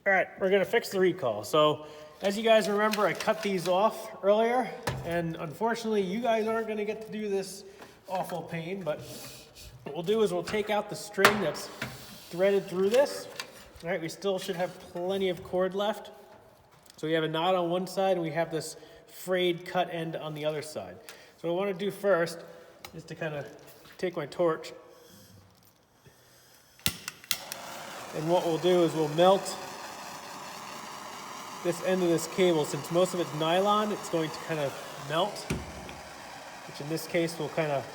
All right, we're gonna fix the recoil. So as you guys remember, I cut these off earlier, and unfortunately you guys aren't gonna get to do this awful pain, but what we'll do is we'll take out the string that's threaded through this. All right, we still should have plenty of cord left. So we have a knot on one side and we have this frayed cut end on the other side. So what I wanna do first is to kind of take my torch, and what we'll do is we'll melt this end of this cable. Since most of it's nylon, it's going to kind of melt, which in this case will kind of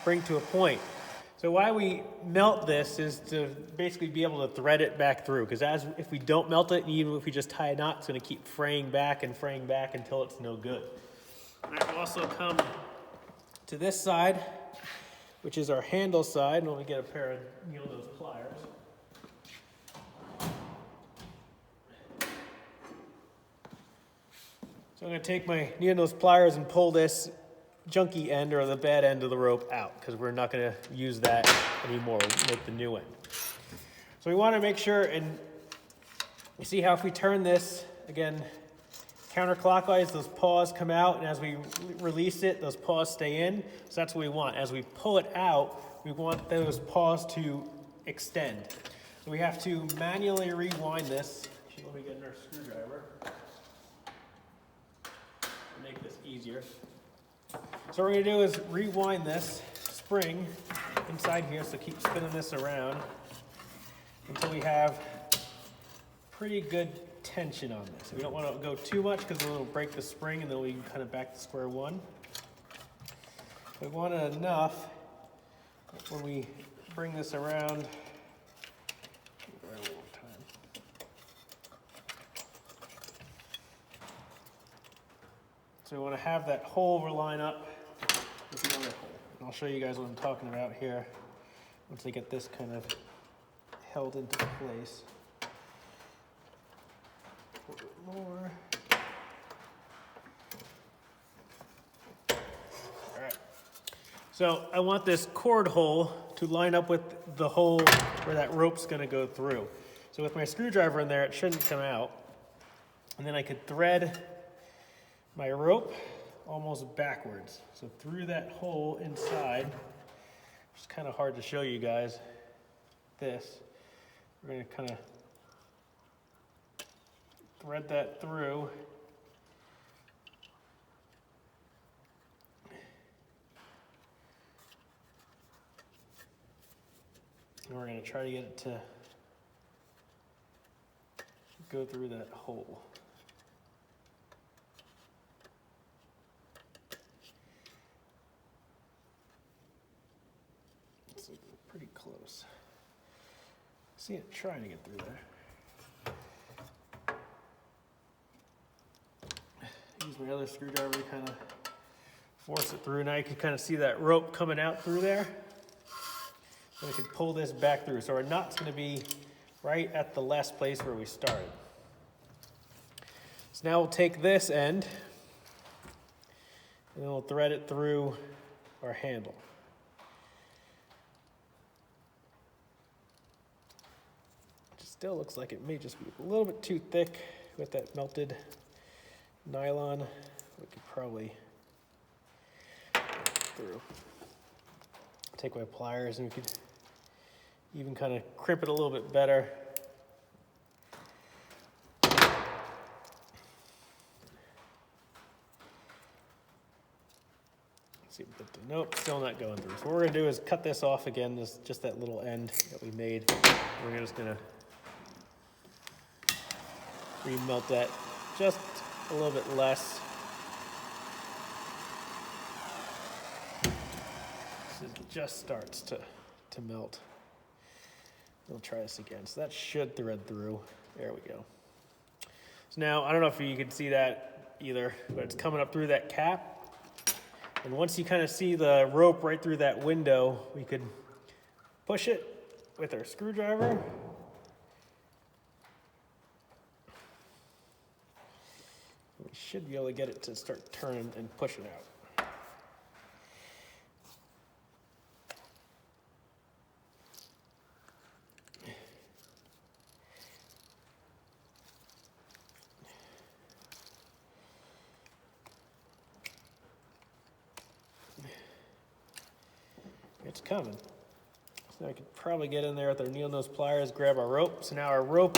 bring to a point. So why we melt this is to basically be able to thread it back through, because if we don't melt it, even if we just tie a knot, it's going to keep fraying back until it's no good. All right, we'll also come to this side, which is our handle side, and we'll get a pair of needle nose pliers. So I'm going to take my needle nose pliers and pull this junky end or the bad end of the rope out, because we're not going to use that anymore. We'll make the new end. So we want to make sure, and you see how if we turn this again counterclockwise, those paws come out, and as we release it, those paws stay in. So that's what we want. As we pull it out, we want those paws to extend. So we have to manually rewind this. Let me get our screwdriver to make this easier. So what we're going to do is rewind this spring inside here, so keep spinning this around until we have pretty good tension on this. We don't want to go too much because it'll break the spring and then we can kind of back to square one. We want it enough when we bring this around. So we want to have that hole line up with the other hole. And I'll show you guys what I'm talking about here once I get this kind of held into place. A little bit more. All right. So I want this cord hole to line up with the hole where that rope's going to go through. So with my screwdriver in there, it shouldn't come out. And then I could thread my rope almost backwards. So through that hole inside, it's kind of hard to show you guys this. We're going to kind of thread that through. And we're going to try to get it to go through that hole. Pretty close. See it trying to get through there. Use my other screwdriver to kind of force it through. Now you can kind of see that rope coming out through there. And we can pull this back through. So our knot's going to be right at the last place where we started. So now we'll take this end and then we'll thread it through our handle. Still looks like it may just be a little bit too thick with that melted nylon. We could probably through. Take my pliers and we could even kind of crimp it a little bit better. See, nope, still not going through. So what we're gonna do is cut this off again. This just that little end that we made. We're just gonna remelt that just a little bit less. This just starts to melt. We'll try this again. So that should thread through. There we go. So now, I don't know if you can see that either, but it's coming up through that cap. And once you kind of see the rope right through that window, we could push it with our screwdriver. We should be able to get it to start turning and push it out. coming. So I could probably get in there with our needle nose pliers, grab our rope. So now our rope,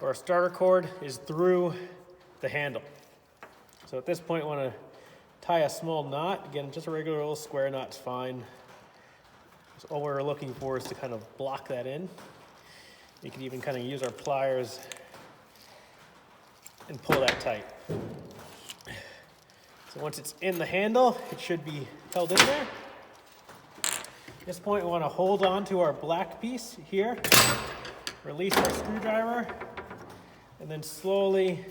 or our starter cord, is through the handle. So at this point, I want to tie a small knot. Again, just a regular little square knot's fine. So all we're looking for is to kind of block that in. You can even kind of use our pliers and pull that tight. So once it's in the handle, it should be held in there. At this point, we want to hold on to our black piece here, release our screwdriver, and then slowly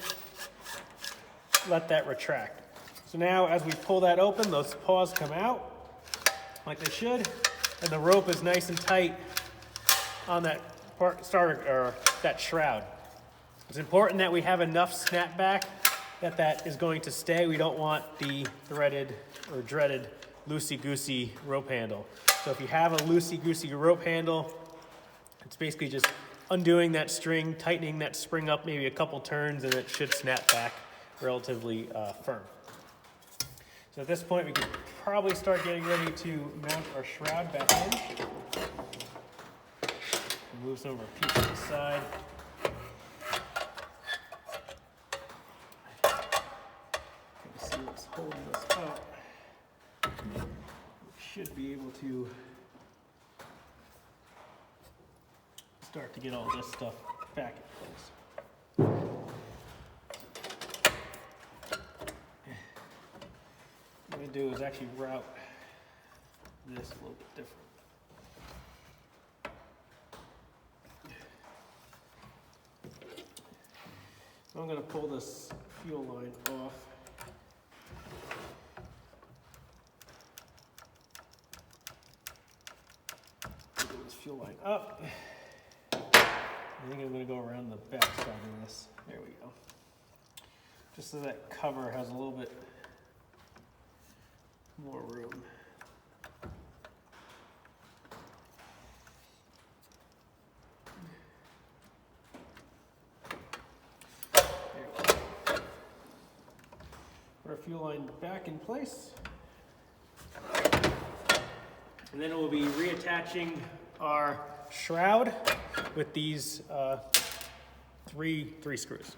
let that retract. So now as we pull that open, those paws come out like they should, and the rope is nice and tight on that that shroud. It's important that we have enough snapback that is going to stay. We don't want the threaded or dreaded loosey-goosey rope handle. So if you have a loosey-goosey rope handle, it's basically just undoing that string, tightening that spring up maybe a couple turns, and it should snap back relatively firm. So at this point, we can probably start getting ready to mount our shroud back in. Move some of our pieces to the side. See what's holding us up. We should be able to start to get all this stuff back in place. What I'm going to do is actually route this a little bit different. So I'm going to pull this fuel line off. Pull this fuel line up. I think I'm going to go around the back side of this. There we go. Just so that cover has a little bit more room. Put our fuel line back in place. And then we'll be reattaching our shroud with these three screws.